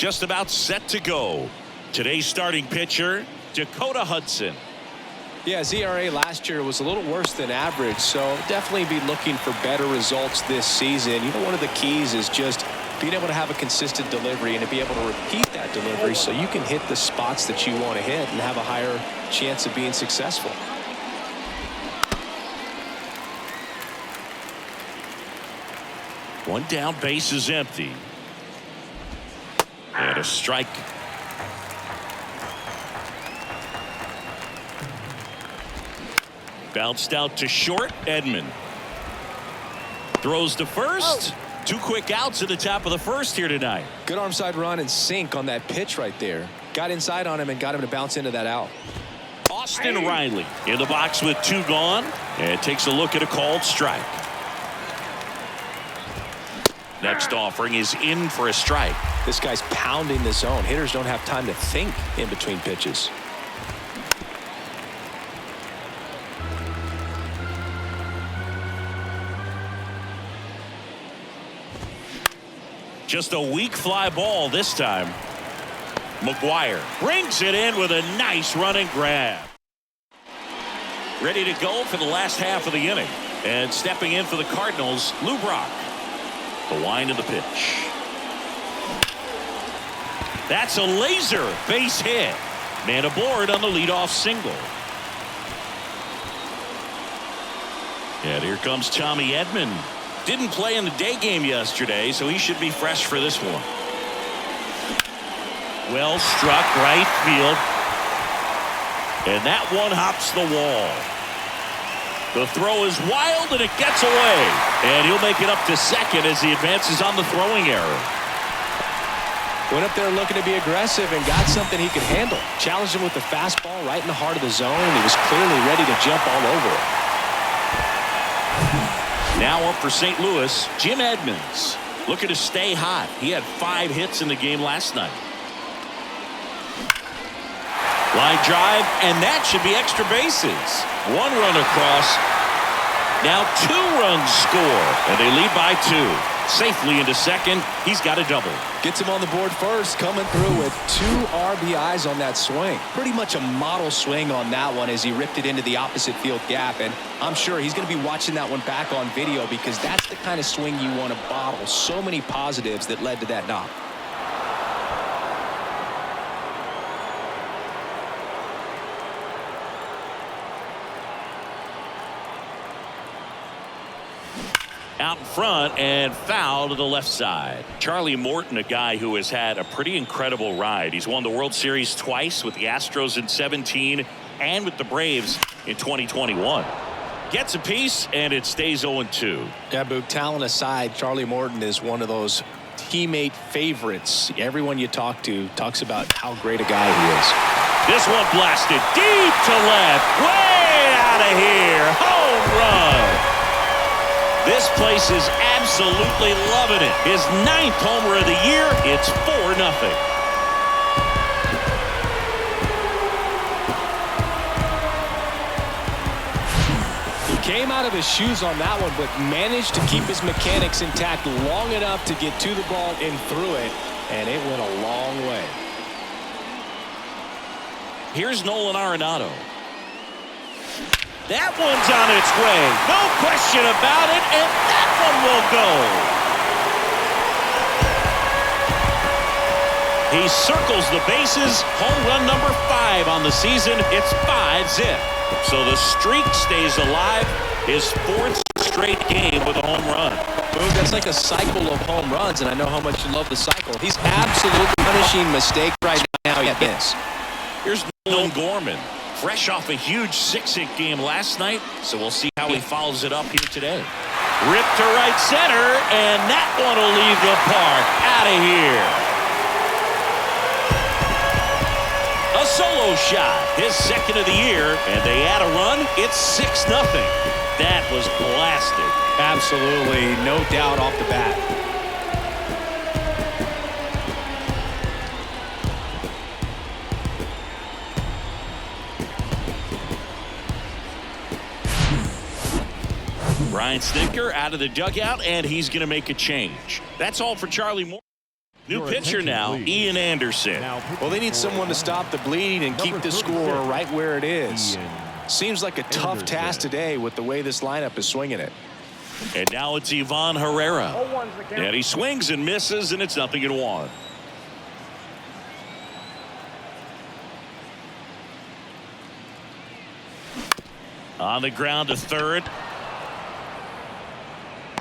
just about set to go. Today's starting pitcher, Dakota Hudson. Yeah, his ERA last year was a little worse than average, so definitely be looking for better results this season. You know, one of the keys is just being able to have a consistent delivery and to be able to repeat that delivery so you can hit the spots that you want to hit and have a higher chance of being successful. One down, base is empty. And a strike. Bounced out to short. Edman throws to first. Two quick outs at the top of the first here tonight. Good arm side run and sink on that pitch right there. Got inside on him and got him to bounce into that out. Austin Riley in the box with two gone and takes a look at a called strike. Next offering is in for a strike. This guy's pounding the zone. Hitters don't have time to think in between pitches. Just a weak fly ball this time. McGuire brings it in with a nice running grab. Ready to go for the last half of the inning. And stepping in for the Cardinals, Lou Brock. The wind of the pitch. That's a laser base hit. Man aboard on the leadoff single. And here comes Tommy Edman. Didn't play in the day game yesterday, so he should be fresh for this one. Well struck right field. And that one hops the wall. The throw is wild and it gets away. And he'll make it up to second as he advances on the throwing error. Went up there looking to be aggressive and got something he could handle. Challenged him with the fastball right in the heart of the zone. He was clearly ready to jump all over it. Now up for St. Louis, Jim Edmonds. Looking to stay hot. He had 5 hits in the game last night. Line drive, and that should be extra bases. 1 run across. Now 2 runs score, and they lead by 2. Safely into second. He's got a double. Gets him on the board first, coming through with 2 RBIs on that swing. Pretty much a model swing on that one as he ripped it into the opposite field gap. And I'm sure he's going to be watching that one back on video because that's the kind of swing you want to bottle. So many positives that led to that knock. Out in front and foul to the left side. Charlie Morton, a guy who has had a pretty incredible ride. He's won the World Series twice with the Astros in 17 and with the Braves in 2021. Gets a piece and it stays 0-2. Yeah, Boog, talent aside, Charlie Morton is one of those teammate favorites. Everyone you talk to talks about how great a guy he is. This one blasted deep to left. Way out of here. Home run. This place is absolutely loving it. His 9th homer of the year. It's 4-0. He came out of his shoes on that one, but managed to keep his mechanics intact long enough to get to the ball and through it, and it went a long way. Here's Nolan Arenado. That one's on its way. No question about it, and that one will go. He circles the bases. Home run number 5 on the season. It's 5-zip. So the streak stays alive. His 4th straight game with a home run. Boog, that's like a cycle of home runs, and I know how much you love the cycle. He's absolutely punishing mistake right now. Yes. Here's Nolan Gorman. Fresh off a huge 6-hit game last night, so we'll see how he follows it up here today. Ripped to right center, and that one will leave the park. Out of here. A solo shot, his 2nd of the year, and they add a run. It's 6-0. That was blasted. Absolutely, no doubt off the bat. Brian Snitker out of the dugout, and he's going to make a change. That's all for Charlie Moore. New pitcher now, Ian Anderson. Well, they need someone to stop the bleeding and keep the score right where it is. Seems like a tough task today with the way this lineup is swinging it. And now it's Ivan Herrera. And he swings and misses, and it's 0-1. On the ground to third.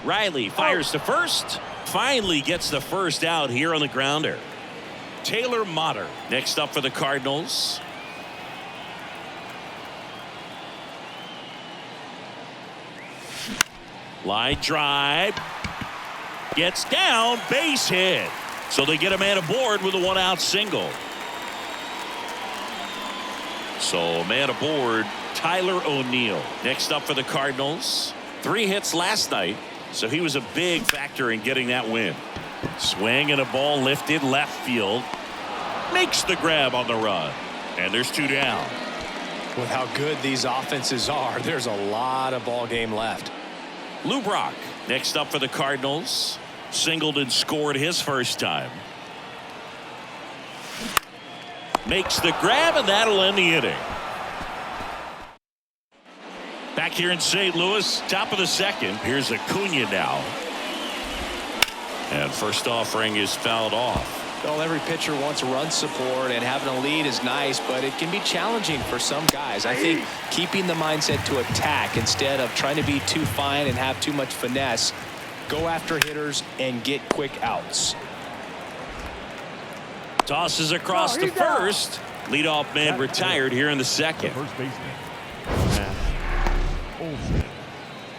Riley fires to first. Finally gets the first out here on the grounder. Taylor Motter next up for the Cardinals. Line drive. Gets down, base hit. So they get a man aboard with a one-out single. So man aboard, Tyler O'Neill. Next up for the Cardinals. 3 hits last night, so he was a big factor in getting that win. Swing and a ball lifted left field. Makes the grab on the run. And there's 2 down. With how good these offenses are, there's a lot of ball game left. Lou Brock next up for the Cardinals. Singled and scored his first time. Makes the grab, and that'll end the inning. Back here in St. Louis, top of the second. Here's Acuna now. And first offering is fouled off. Well, every pitcher wants run support, and having a lead is nice, but it can be challenging for some guys. I think keeping the mindset to attack instead of trying to be too fine and have too much finesse. Go after hitters and get quick outs. Tosses across to first. Leadoff man retired here in the second. First baseman.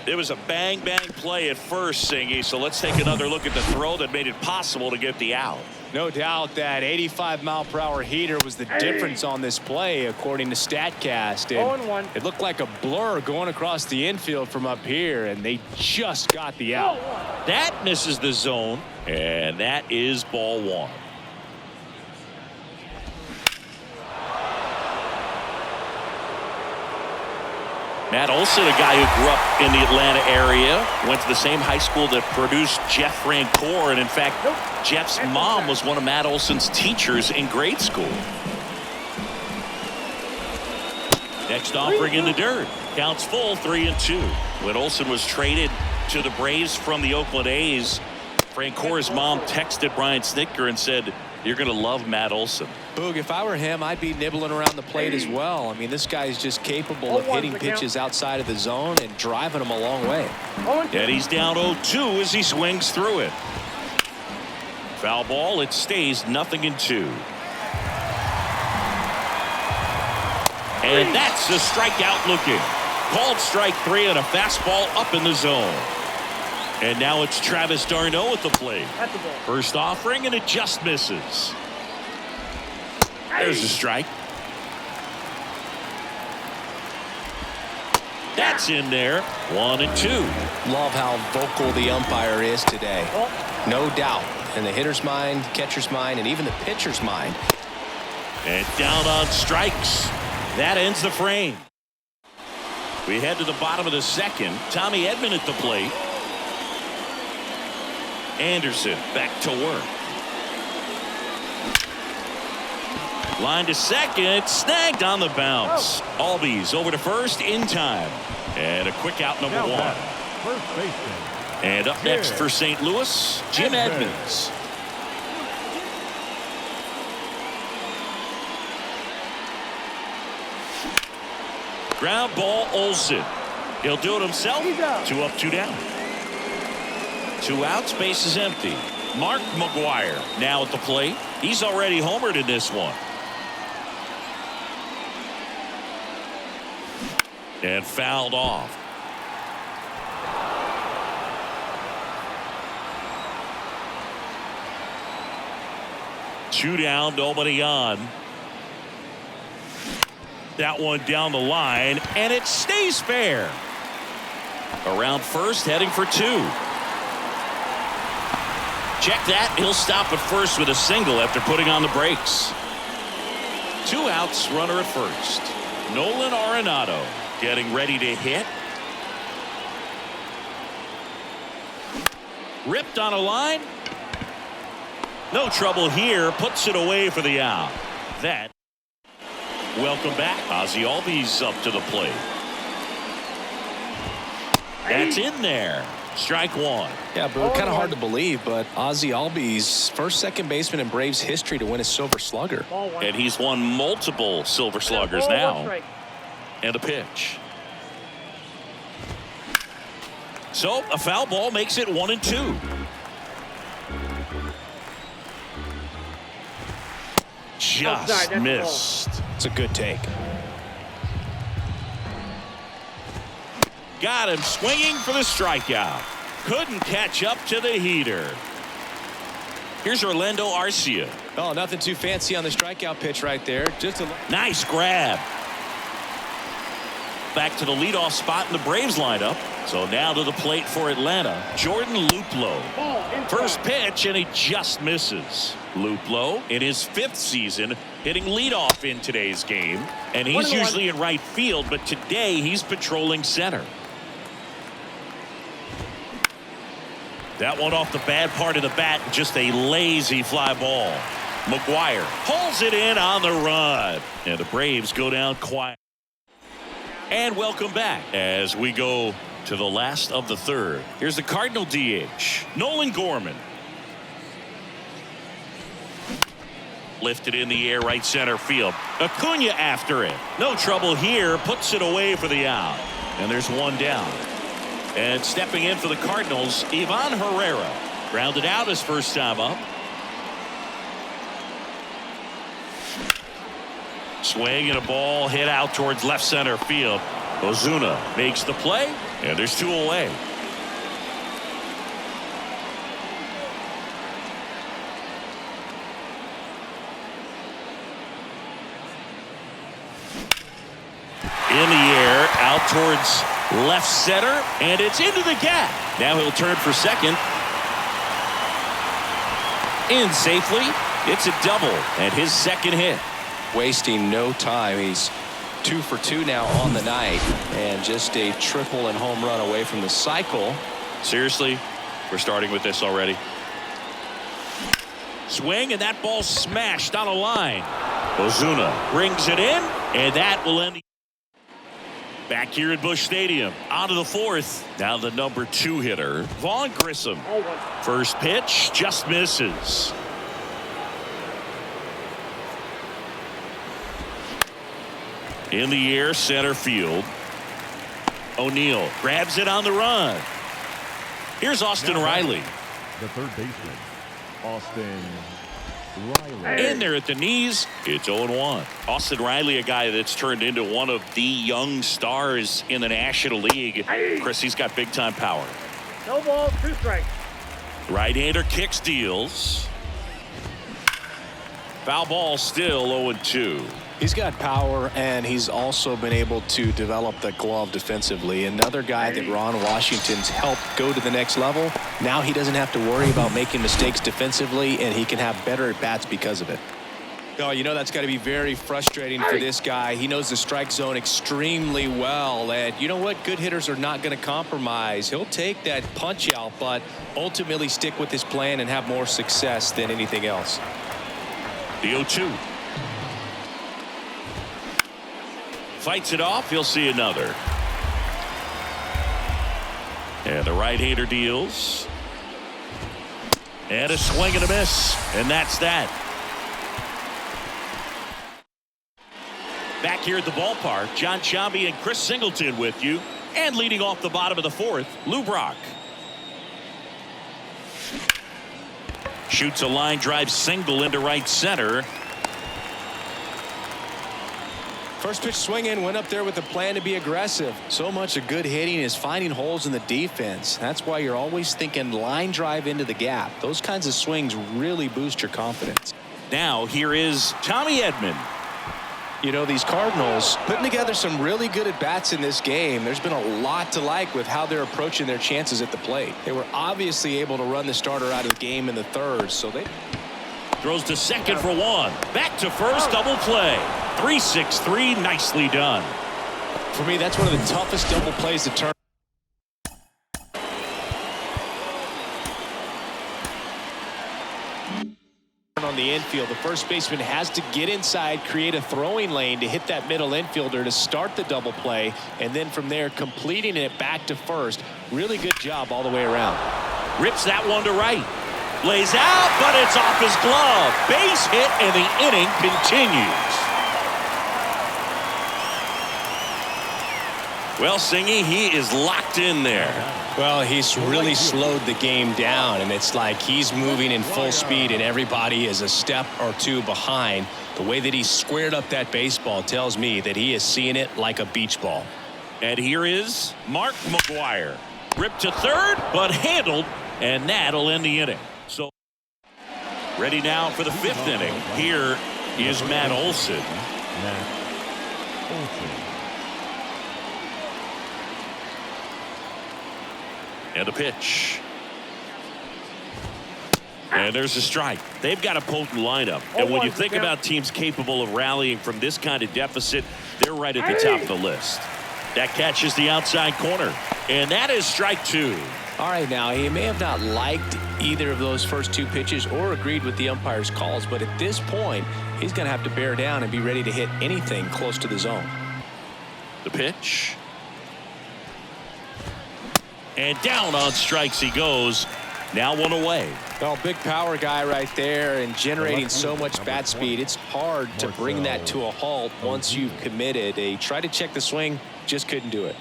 It was a bang-bang play at first, Singy, so let's take another look at the throw that made it possible to get the out. No doubt that 85-mile-per-hour heater was the difference on this play, according to StatCast. And it looked like a blur going across the infield from up here, and they just got the out. That misses the zone, and that is ball 1. Matt Olson, a guy who grew up in the Atlanta area, went to the same high school that produced Jeff Francoeur, and in fact, Jeff's mom was one of Matt Olson's teachers in grade school. Next offering in the dirt. Counts full, 3-2. When Olson was traded to the Braves from the Oakland A's, Francoeur's mom texted Brian Snitker and said, "You're going to love Matt Olson." Boog, if I were him, I'd be nibbling around the plate as well. I mean, this guy's just capable of hitting pitches outside of the zone and driving them a long way. And he's down 0-2 as he swings through it. Foul ball. It stays 0-2. And that's a strikeout looking. Called strike 3 and a fastball up in the zone. And now it's Travis d'Arnaud at the plate. First offering, and it just misses. There's a strike. That's in there. 1-2. Love how vocal the umpire is today. No doubt. In the hitter's mind, catcher's mind, and even the pitcher's mind. And down on strikes. That ends the frame. We head to the bottom of the second. Tommy Edman at the plate. Anderson back to work. Line to second. Snagged on the bounce. Albies over to first in time. And a quick out, number 1. First baseman. And up next for St. Louis, Jim Edmonds. Ground ball, Olson. He'll do it himself. 2 up, 2 down. 2 outs, base is empty. Mark McGwire now at the plate. He's already homered in this one. And fouled off. Two down, nobody on. That one down the line, and it stays fair. Around first, heading for 2. Check that. He'll stop at first with a single after putting on the brakes. 2 outs, runner at first. Nolan Arenado getting ready to hit. Ripped on a line. No trouble here. Puts it away for the out. That. Welcome back. Ozzie Albies up to the plate. That's in there. Strike one. Yeah, but kind of hard to believe, but Ozzie Albies, first second baseman in Braves history to win a Silver Slugger. And he's won multiple Silver Sluggers now. And a pitch. So a foul ball makes it 1-2. Just missed. It's a good take. Got him swinging for the strikeout. Couldn't catch up to the heater. Here's Orlando Arcia. Oh, nothing too fancy on the strikeout pitch right there. Just a nice grab. Back to the leadoff spot in the Braves lineup. So now to the plate for Atlanta, Jordan Luplow. First pitch, and he just misses. Luplow in his 5th season hitting leadoff in today's game, and he's usually in right field, but today he's patrolling center. That one off the bad part of the bat, just a lazy fly ball. McGuire pulls it in on the run, and the Braves go down quiet. And welcome back as we go to the last of the 3rd. Here's the Cardinal DH, Nolan Gorman. Lifted in the air, right center field. Acuna after it. No trouble here. Puts it away for the out. And there's one down. And stepping in for the Cardinals, Ivan Herrera. Grounded out his first time up. Swing and a ball hit out towards left center field. Ozuna makes the play, and there's 2 away. In the air, out towards left center, and it's into the gap. Now he'll turn for second. In safely. It's a double, and his second hit. Wasting no time. He's 2 for 2 now on the night, and just a triple and home run away from the cycle. Seriously, we're starting with this already. Swing, and that ball smashed on a line. Ozuna brings it in, and that will end the. Back here at Busch Stadium, on to the 4th. Now the number 2 hitter, Vaughn Grissom. First pitch just misses. In the air, center field. O'Neill grabs it on the run. Here's Austin Riley. The third baseman, Austin Riley. In there at the knees. It's 0-1. Austin Riley, a guy that's turned into one of the young stars in the National League. Chris, he's got big time power. No balls, 2 strikes. Right-hander kicks, deals. Foul ball, still 0-2. He's got power, and he's also been able to develop the glove defensively. Another guy that Ron Washington's helped go to the next level. Now he doesn't have to worry about making mistakes defensively, and he can have better at-bats because of it. Oh, you know that's got to be very frustrating for this guy. He knows the strike zone extremely well, and you know what? Good hitters are not going to compromise. He'll take that punch out, but ultimately stick with his plan and have more success than anything else. The 0-2. Fights it off. He'll see another. And the right-hander deals. And a swing and a miss. And that's that. Back here at the ballpark, John Chambi and Chris Singleton with you. And leading off the bottom of the 4th, Lou Brock. Shoots a line drive single into right center. First pitch swinging, went up there with a plan to be aggressive. So much of good hitting is finding holes in the defense. That's why you're always thinking line drive into the gap. Those kinds of swings really boost your confidence. Now here is Tommy Edman. You know, these Cardinals putting together some really good at-bats in this game. There's been a lot to like with how they're approaching their chances at the plate. They were obviously able to run the starter out of the game in the 3rd, so they throws to second for 1. Back to first, double play. 3-6-3, nicely done. For me, that's one of the toughest double plays to turn. On the infield, the first baseman has to get inside, create a throwing lane to hit that middle infielder to start the double play, and then from there completing it back to first. Really good job all the way around. Rips that one to right. Lays out, but it's off his glove. Base hit, and the inning continues. Well, Singy, he is locked in there. Well, he's really slowed the game down, and it's like he's moving in full speed, and everybody is a step or two behind. The way that he squared up that baseball tells me that he is seeing it like a beach ball. And here is Mark McGwire. Ripped to third, but handled, and that'll end the inning. So, ready now for the fifth inning. Here is Matt Olson. Matt Olson. And a pitch. And there's a strike. They've got a potent lineup. And when you think about teams capable of rallying from this kind of deficit, they're right at the top of the list. That catches the outside corner. And that is strike two. All right, now, he may have not liked either of those first two pitches or agreed with the umpire's calls, but at this point, he's going to have to bear down and be ready to hit anything close to the zone. The pitch. And down on strikes he goes. Now one away. Well, big power guy right there and generating so much bat speed. It's hard to bring that to a halt once you've committed. They tried to check the swing, just couldn't do it.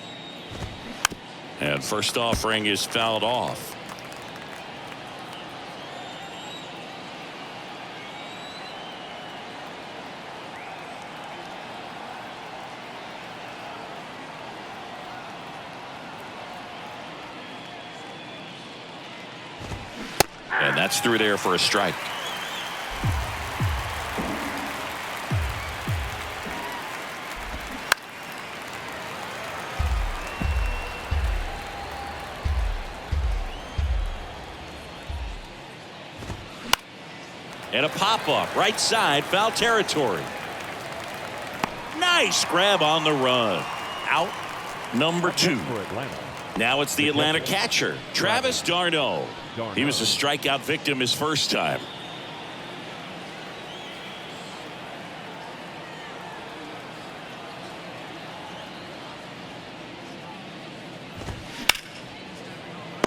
And first offering is fouled off. And that's through there for a strike. And a pop-up right side, foul territory. Nice grab on the run. Out number two. Now it's the Atlanta catcher, Travis d'Arnaud. He was a strikeout victim his first time.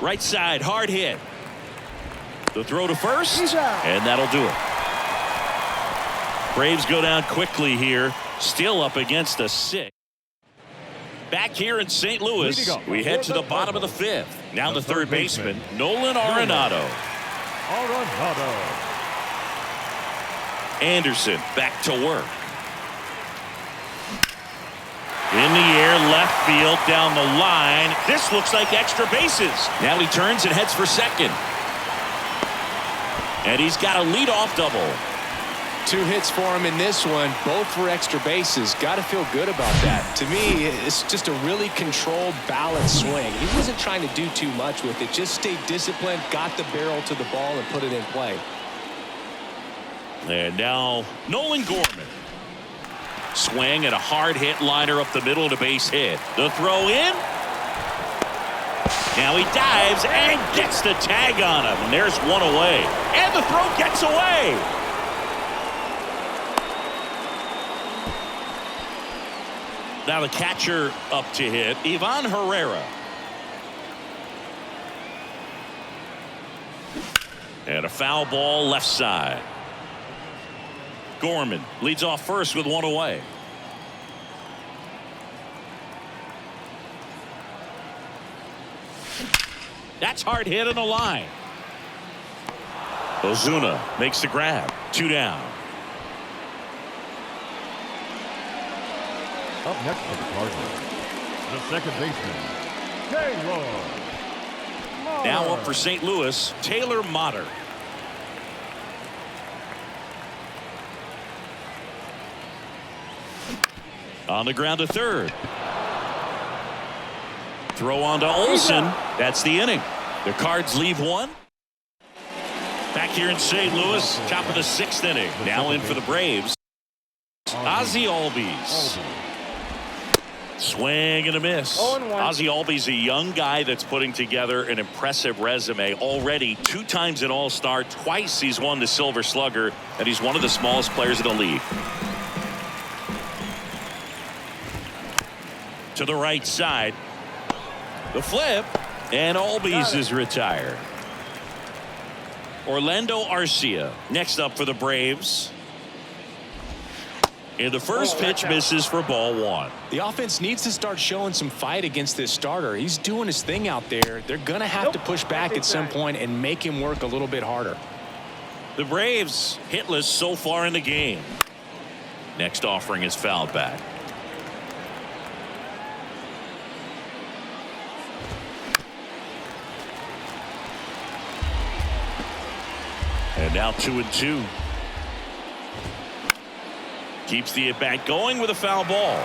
Right side, hard hit. The throw to first, and that'll do it. Braves go down quickly here, still up against a 6. Back here in St. Louis, we head to the bottom of the fifth. Now the third baseman, Nolan Arenado. Anderson back to work. In the air, left field, down the line. This looks like extra bases. Now he turns and heads for second. And he's got a leadoff double. 2 hits for him in this one, both for extra bases. Got to feel good about that. To me, it's just a really controlled, balanced swing. He wasn't trying to do too much with it. Just stayed disciplined, got the barrel to the ball, and put it in play. And now Nolan Gorman. Swing and a hard hit liner up the middle to base hit. The throw in. Now he dives and gets the tag on him. And there's one away. And the throw gets away. Now the catcher up to hit, Ivan Herrera. And a foul ball left side. Gorman leads off first with one away. That's hard hit in the line. Ozuna makes the grab. 2 down. Up next for the Cardinals, the second baseman, Taylor. Now up for St. Louis, Taylor Motter. On the ground to third. Throw on to Olson. That's the inning. The Cards leave one. Back here in St. Louis, top of the 6th inning. Now in for the Braves, Ozzie Albies. Swing and a miss. 0-1. Ozzie Albies a young guy that's putting together an impressive resume already. 2 times an All-Star, twice he's won the Silver Slugger, and he's one of the smallest players in the league. To the right side. The flip, and Albies is retired. Orlando Arcia next up for the Braves. And the first pitch misses for ball 1. The offense needs to start showing some fight against this starter. He's doing his thing out there. They're going to have to push back at some point and make him work a little bit harder. The Braves hitless so far in the game. Next offering is fouled back. And now 2-2. Keeps the at-bat going with a foul ball.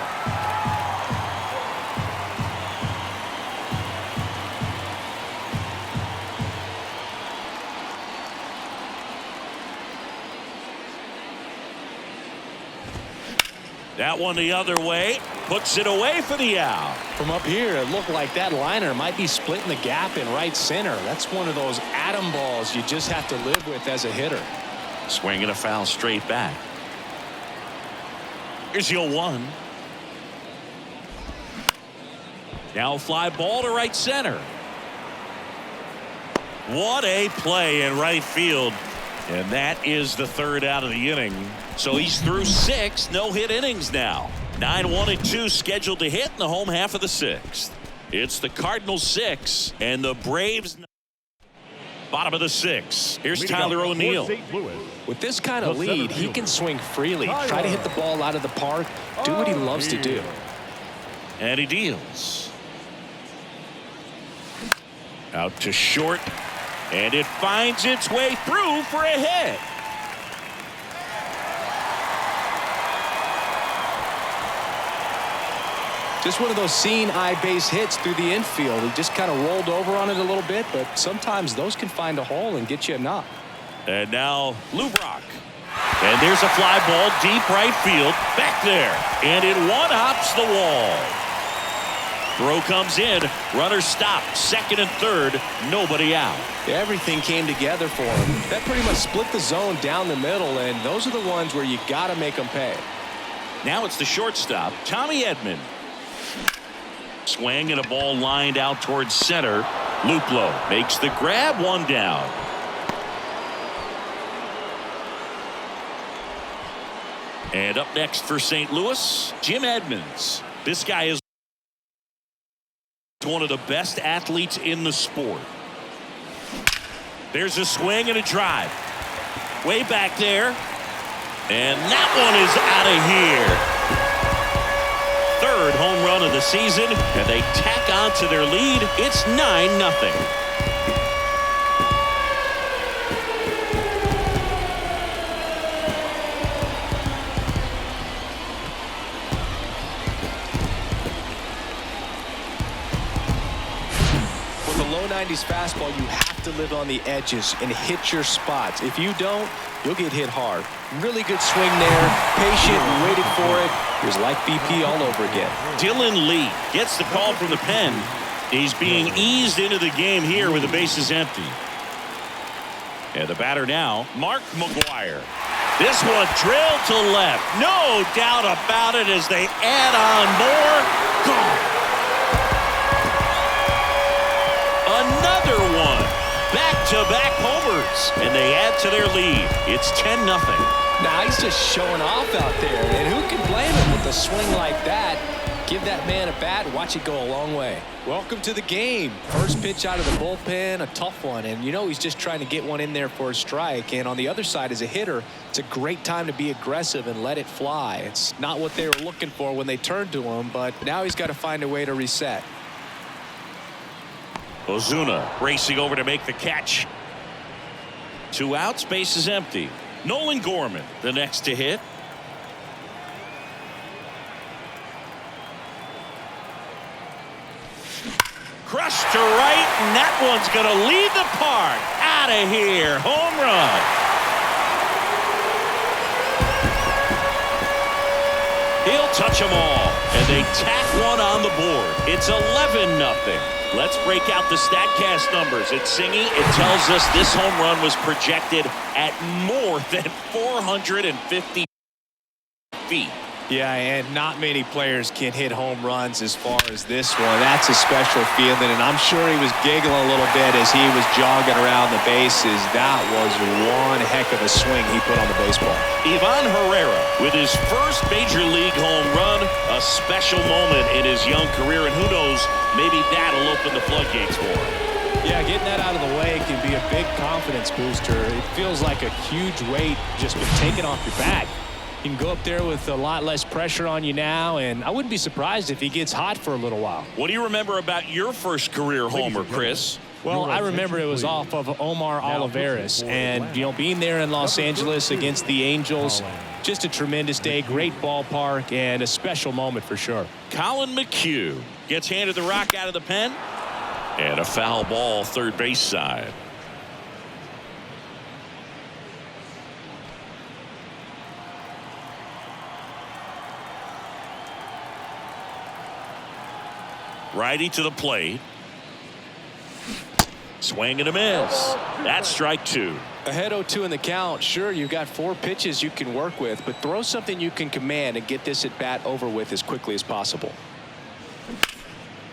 That one the other way. Puts it away for the out. From up here, it looked like that liner might be splitting the gap in right center. That's one of those atom balls you just have to live with as a hitter. Swinging a foul straight back. Here's your 1. Now a fly ball to right center. What a play in right field. And that is the 3rd out of the inning. So he's through 6 no-hit innings now. 9-1-2 scheduled to hit in the home half of the 6th. It's the Cardinals 6 and the Braves. Bottom of the 6th. Here's Tyler O'Neill. With this kind of lead, he can swing freely, try to hit the ball out of the park, do what he loves to do. And he deals. Out to short. And it finds its way through for a hit. Just one of those seeing eye base hits through the infield. He just kind of rolled over on it a little bit, but sometimes those can find a hole and get you a knock. And now Lou Brock. And there's a fly ball deep right field. Back there. And it one-hops the wall. Throw comes in. Runner stopped. 2nd and 3rd. Nobody out. Everything came together for him. That pretty much split the zone down the middle, and those are the ones where you got to make them pay. Now it's the shortstop, Tommy Edman. Swing and a ball lined out towards center. Luplow makes the grab. 1 down. And up next for St. Louis, Jim Edmonds. This guy is one of the best athletes in the sport. There's a swing and a drive. Way back there. And that one is out of here. 3rd home run of the season, and they tack on to their lead. It's 9-0. With a low 90s fastball, you have to live on the edges and hit your spots. If you don't, you'll get hit hard. Really good swing there. Patient and waited for it. It was like BP all over again. Dylan Lee gets the call from the pen. He's being eased into the game here with the bases empty. And the batter now, Mark McGwire. This one drilled to left. No doubt about it as they add on more. Gone. Another one. Back-to-back homers. And they add to their lead. It's 10-0. Now he's just showing off out there. And who can blame him with a swing like that? Give that man a bat, watch it go a long way. Welcome to the game. First pitch out of the bullpen, a tough one. And you know he's just trying to get one in there for a strike. And on the other side, as a hitter, it's a great time to be aggressive and let it fly. It's not what they were looking for when they turned to him, but now he's got to find a way to reset. Ozuna racing over to make the catch. 2 outs, base is empty. Nolan Gorman, the next to hit. Crushed to right, and that one's going to leave the park. Out of here. Home run. He'll touch them all. And they tack one on the board. It's 11-0. Let's break out the StatCast numbers. It's singing. It tells us this home run was projected at more than 450 feet. Yeah, and not many players can hit home runs as far as this one. That's a special feeling, and I'm sure he was giggling a little bit as he was jogging around the bases. That was one heck of a swing he put on the baseball. Ivan Herrera with his first major league home run, a special moment in his young career, and who knows, maybe that'll open the floodgates for him. Yeah, getting that out of the way can be a big confidence booster. It feels like a huge weight just been taken off your back. You can go up there with a lot less pressure on you now, and I wouldn't be surprised if he gets hot for a little while. What do you remember about your first career homer, Chris? Well, I remember it was off of Omar Olivares, and, you know, being there in Los Angeles against the Angels, just a tremendous day, great ballpark, and a special moment for sure. Colin McHugh gets handed the rock out of the pen, and a foul ball third base side. Righty to the plate. Swing and a miss. That's strike two. Ahead 0-2 in the count. Sure, you've got 4 pitches you can work with, but throw something you can command and get this at bat over with as quickly as possible.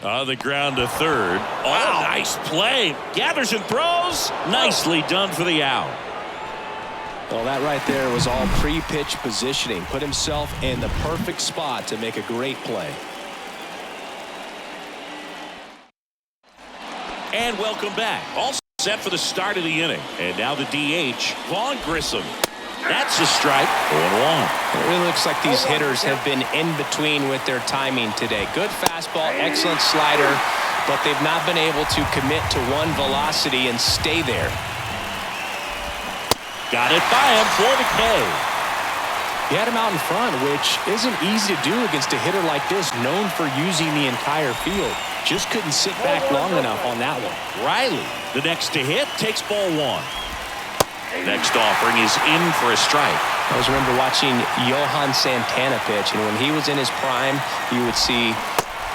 On the ground to third. Oh, nice play. Gathers and throws. Nicely done for the out. Well, that right there was all pre-pitch positioning. Put himself in the perfect spot to make a great play. And welcome back. All set for the start of the inning. And now the DH, Vaughn Grissom. That's a strike. 0-1. It really looks like these hitters have been in between with their timing today. Good fastball, excellent slider, but they've not been able to commit to one velocity and stay there. Got it by him for the K. He had him out in front, which isn't easy to do against a hitter like this, known for using the entire field. Just couldn't sit back long enough on that one. Riley, the next to hit, takes ball 1. Next offering is in for a strike. I always remember watching Johan Santana pitch, and when he was in his prime, you would see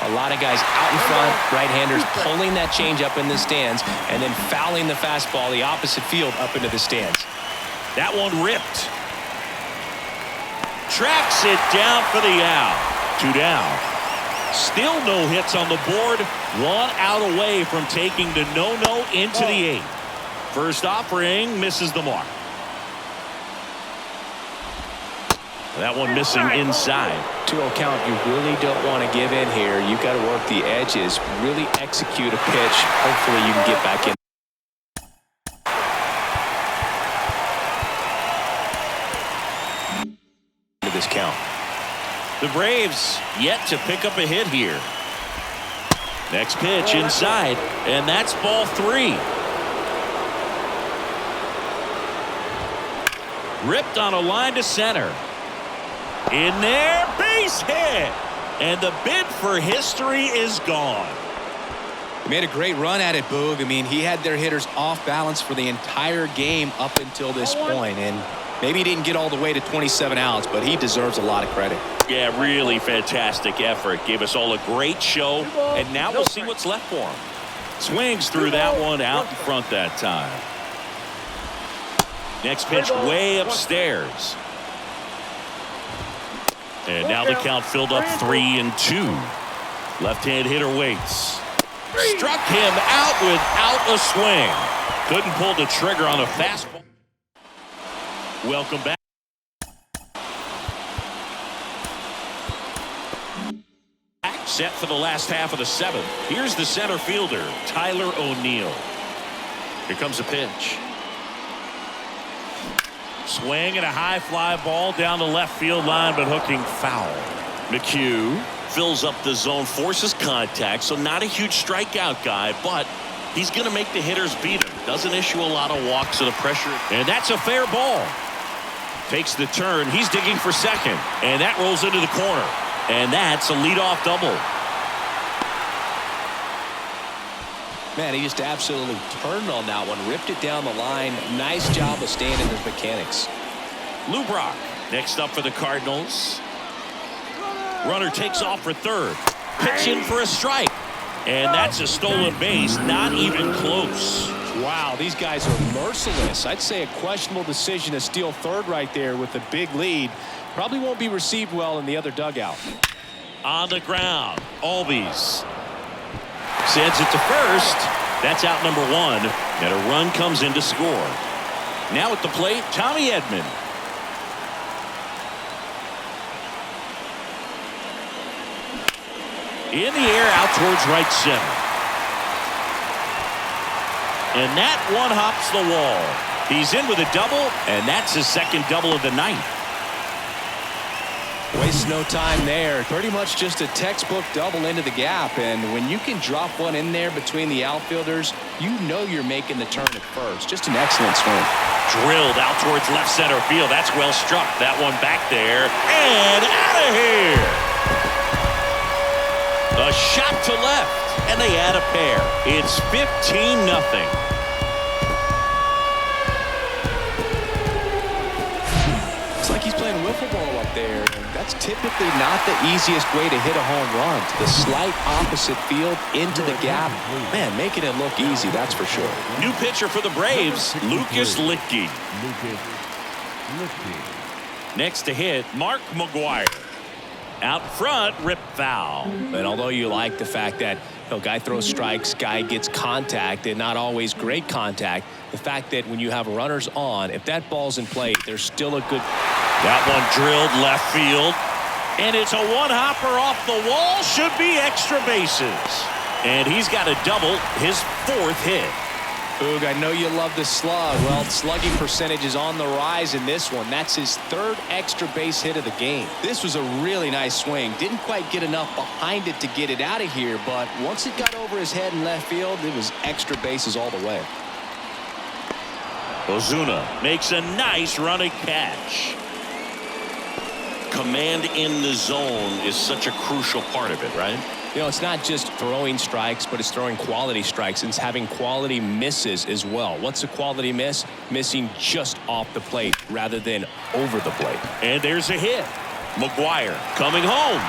a lot of guys out in front, right-handers pulling that change up in the stands, and then fouling the fastball the opposite field up into the stands. That one ripped. Tracks it down for the out. 2 down. Still no hits on the board. 1 out away from taking the no-no into the 8th. First offering misses the mark. That one missing inside. 2-0 count. You really don't want to give in here. You've got to work the edges, really execute a pitch. Hopefully you can get back in. This count. The Braves yet to pick up a hit here. Next pitch inside, and that's ball 3. Ripped on a line to center. In there, base hit. And the bid for history is gone. He made a great run at it, Boog. I mean, he had their hitters off balance for the entire game up until this point, and maybe he didn't get all the way to 27 outs, but he deserves a lot of credit. Yeah, really fantastic effort. Gave us all a great show, and now we'll see what's left for him. Swings through that one out in front that time. Next pitch way upstairs. And now the count filled up 3-2. Left-hand hitter waits. Struck him out without a swing. Couldn't pull the trigger on a fastball. Welcome back. Set for the last half of the 7th. Here's the center fielder, Tyler O'Neill. Here comes a pitch. Swing and a high fly ball down the left field line, but hooking foul. McHugh fills up the zone, forces contact, so not a huge strikeout guy, but he's going to make the hitters beat him. Doesn't issue a lot of walks, so the pressure, and that's a fair ball. Takes the turn. He's digging for second, and that rolls into the corner. And that's a leadoff double. Man, he just absolutely turned on that one, ripped it down the line. Nice job of staying in his mechanics. Lou Brock next up for the Cardinals. Runner takes off for third. Pitch in for a strike. And that's a stolen base, not even close. Wow, these guys are merciless. I'd say a questionable decision to steal third right there with a big lead. Probably won't be received well in the other dugout. On the ground, Albies sends it to first. That's out number one, and a run comes in to score. Now at the plate, Tommy Edman. In the air, out towards right center. And that one hops the wall. He's in with a double, and that's his second double of the night. Waste no time there. Pretty much just a textbook double into the gap. And when you can drop one in there between the outfielders, you know you're making the turn at first. Just an excellent swing. Drilled out towards left center field. That's well struck. That one back there. And out of here. A shot to left. And they add a pair. It's 15-0. It's like he's playing wiffle ball up there. And that's typically not the easiest way to hit a home run. To the slight opposite field into the gap. Man, making it look easy, that's for sure. New pitcher for the Braves, Lucas Littke. Next to hit, Mark McGwire. Out front, rip foul. And although you like the fact that guy throws strikes, guy gets contact, and not always great contact, the fact that when you have runners on, if that ball's in play, there's still a good... That one drilled left field. And it's a one-hopper off the wall. Should be extra bases. And he's got a double, his fourth hit. Boog, I know you love the slug. Well, slugging percentage is on the rise in this one. That's his third extra base hit of the game. This was a really nice swing. Didn't quite get enough behind it to get it out of here, but once it got over his head in left field, it was extra bases all the way. Ozuna makes a nice running catch. Command in the zone is such a crucial part of it, right? You know, it's not just throwing strikes, but it's throwing quality strikes, and it's having quality misses as well. What's a quality miss? Missing just off the plate rather than over the plate. And there's a hit. McGwire coming home.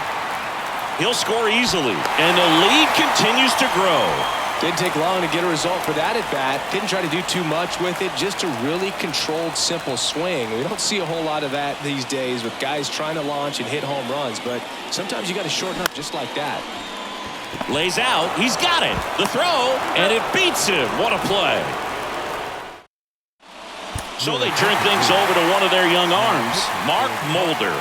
He'll score easily, and the lead continues to grow. Didn't take long to get a result for that at bat. Didn't try to do too much with it. Just a really controlled, simple swing. We don't see a whole lot of that these days with guys trying to launch and hit home runs, but sometimes you got to shorten up just like that. Lays out. He's got it. The throw, and it beats him. What a play. So they turn things over to one of their young arms, Mark Mulder.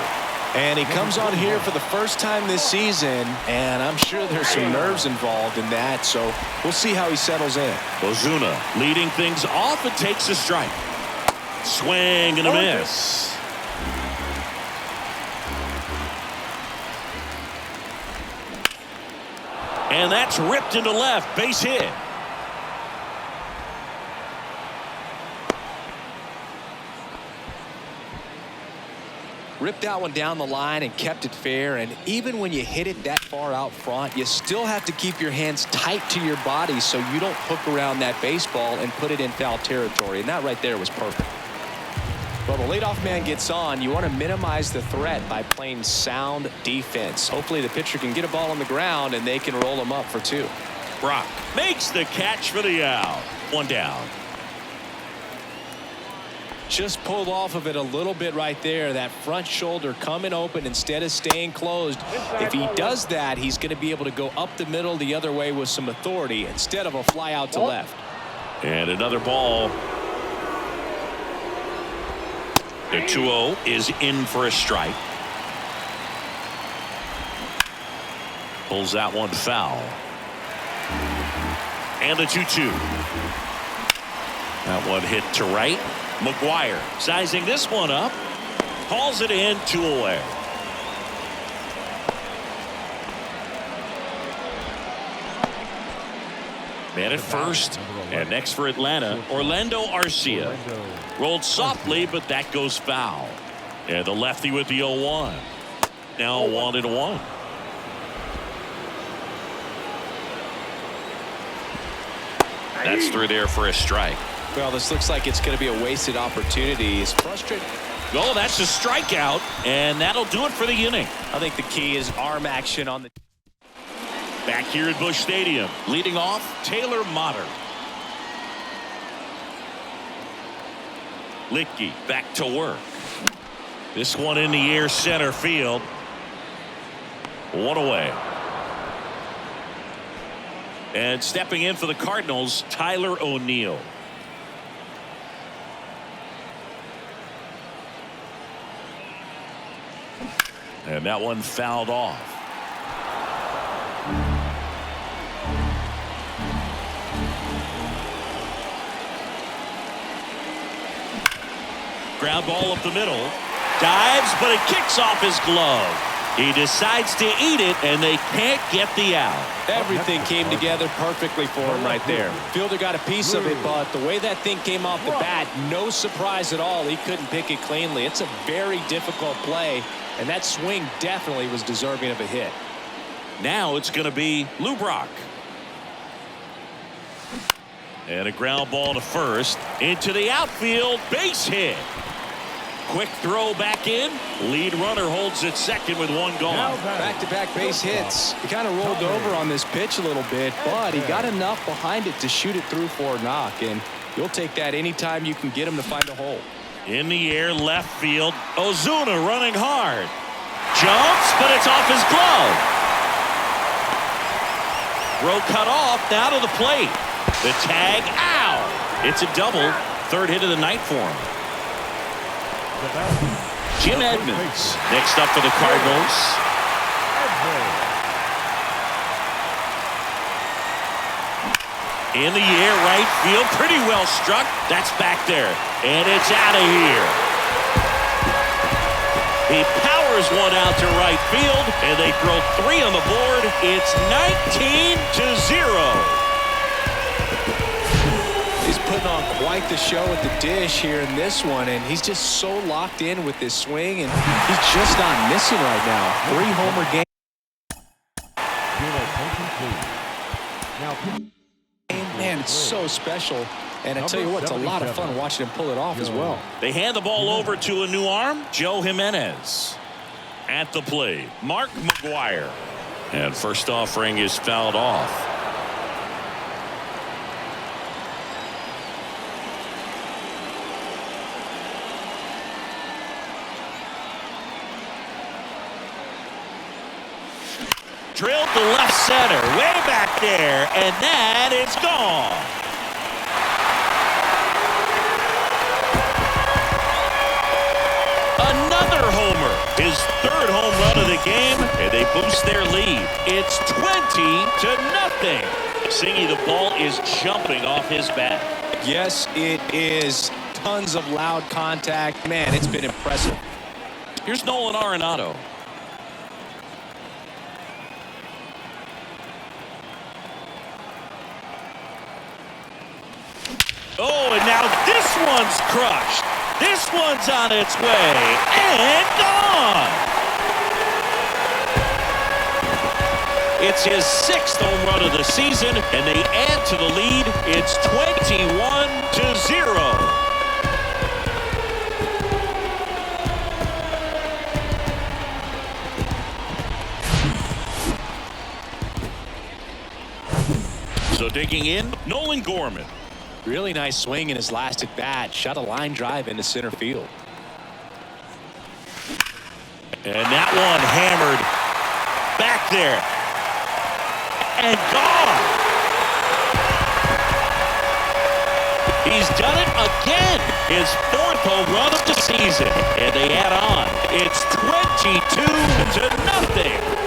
And he comes on here for the first time this season, and I'm sure there's some nerves involved in that, so we'll see how he settles in. Ozuna leading things off and takes a strike. Swing and a miss. And that's ripped into left, base hit. Ripped that one down the line and kept it fair, and even when you hit it that far out front, you still have to keep your hands tight to your body so you don't hook around that baseball and put it in foul territory, and that right there was perfect. Well, the leadoff man gets on. You want to minimize the threat by playing sound defense. Hopefully the pitcher can get a ball on the ground and they can roll him up for two. Brock makes the catch for the out. One down. Just pulled off of it a little bit right there. That front shoulder coming open instead of staying closed. If he does that, he's going to be able to go up the middle the other way with some authority instead of a fly out to left. And another ball. The 2-0 is in for a strike. Pulls that one foul. And the 2-2. That one hit to right. McGwire sizing this one up. Hauls it in, 2 away. Man at first. And next for Atlanta, Orlando Arcia. Rolled softly, but that goes foul. And the lefty with the 0-1. Now 1-1. That's through there for a strike. Well, this looks like it's going to be a wasted opportunity. As Oh, that's a strikeout, and that'll do it for the inning. I think the key is arm action on the. Back here at Busch Stadium, leading off, Taylor Motter. Licky back to work. This one in the air, center field. One away. And stepping in for the Cardinals, Tyler O'Neill. And that one fouled off. Ground ball up the middle. Dives, but it kicks off his glove. He decides to eat it, and they can't get the out. Everything came together perfectly for him right there. Fielder got a piece of it, but the way that thing came off the bat, no surprise at all. He couldn't pick it cleanly. It's a very difficult play, and that swing definitely was deserving of a hit. Now it's going to be Lou Brock. And a ground ball to first. Into the outfield. Base hit. Quick throw back in. Lead runner holds it second with one gone. Back-to-back base hits. He kind of rolled over on this pitch a little bit, but he got enough behind it to shoot it through for a knock, and you'll take that anytime you can get him to find a hole. In the air, left field. Ozuna running hard. Jumps, but it's off his glove. Throw cut off, now to the plate. The tag, ow! It's a double. Third hit of the night for him. Jim Edmonds next up for the Cardinals. In the air, right field, pretty well struck. That's back there, and it's out of here. He powers one out to right field, and they throw three on the board. It's 19-0. He's putting on quite the show at the dish here in this one, and he's just so locked in with this swing, and he's just not missing right now. 3-homer game. Man, it's so special, and I tell you what, it's a lot of fun watching him pull it off as well. They hand the ball over to a new arm, Joe Jimenez. At the plate, Mark McGwire. And first offering is fouled off. Drilled to left center, way back there, and that is gone. Another homer, his third home run of the game, and they boost their lead. It's 20-0. Singy, the ball is jumping off his bat. Yes, it is. Tons of loud contact. Man, it's been impressive. Here's Nolan Arenado. Oh, and now this one's crushed. This one's on its way and gone. It's his 6th home run of the season, and they add to the lead. It's 21-0. So digging in, Nolan Gorman. Really nice swing in his last at bat. Shot a line drive into center field. And that one hammered back there and gone. He's done it again. His 4th home run of the season, and they add on. It's 22-0.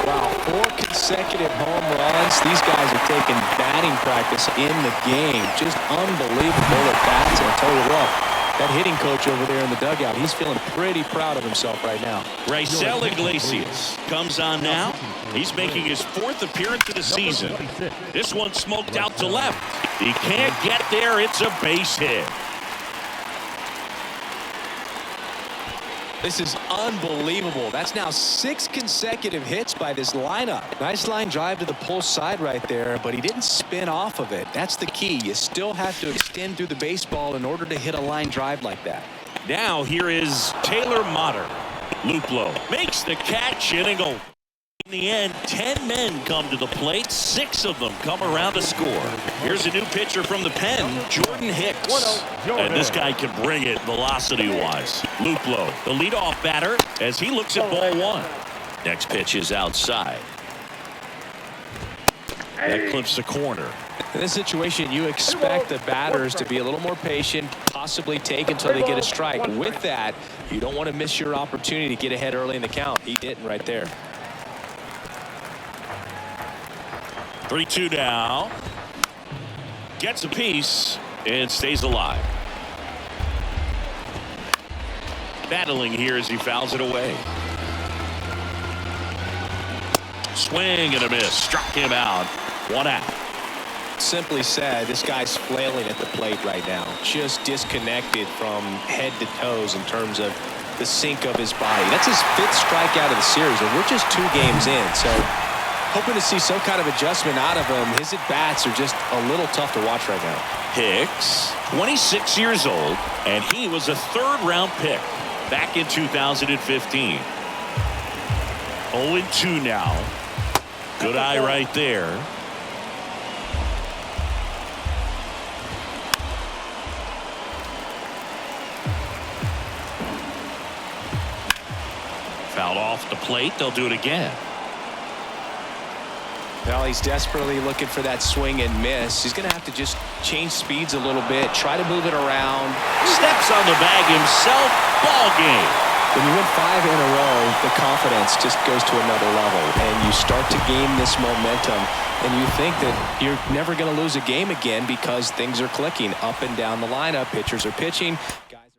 Wow, 4 consecutive home runs. These guys are taking batting practice in the game. Just unbelievable at bats. And I'll tell you what, that hitting coach over there in the dugout, he's feeling pretty proud of himself right now. Raisel Iglesias comes on now. He's making his 4th appearance of the season. This one smoked out to left. He can't get there. It's a base hit. This is unbelievable. That's now 6 consecutive hits by this lineup. Nice line drive to the pull side right there, but he didn't spin off of it. That's the key. You still have to extend through the baseball in order to hit a line drive like that. Now here is Taylor Motter. Luplow makes the catch, and go. In the end, 10 men come to the plate. 6 of them come around to score. Here's a new pitcher from the pen, Jordan Hicks. And this guy can bring it velocity-wise. Luplow, the leadoff batter, as he looks at ball 1. Next pitch is outside. That clips the corner. In this situation, you expect the batters to be a little more patient, possibly take until they get a strike. With that, you don't want to miss your opportunity to get ahead early in the count. He didn't right there. 3-2 now. Gets a piece and stays alive. Battling here as he fouls it away. Swing and a miss. Struck him out. 1 out. Simply said, this guy's flailing at the plate right now. Just disconnected from head to toes in terms of the sink of his body. That's his 5th strikeout of the series, and we're just 2 games in. So hoping to see some kind of adjustment out of him. His at-bats are just a little tough to watch right now. Hicks, 26 years old, and he was a 3rd-round pick back in 2015. 0-2 now. Good eye right there. Fouled off the plate. They'll do it again. Well, he's desperately looking for that swing and miss. He's going to have to just change speeds a little bit, try to move it around. Steps on the bag himself. Ball game. When you win 5 in a row, the confidence just goes to another level, and you start to gain this momentum, and you think that you're never going to lose a game again because things are clicking up and down the lineup. Pitchers are pitching. Guys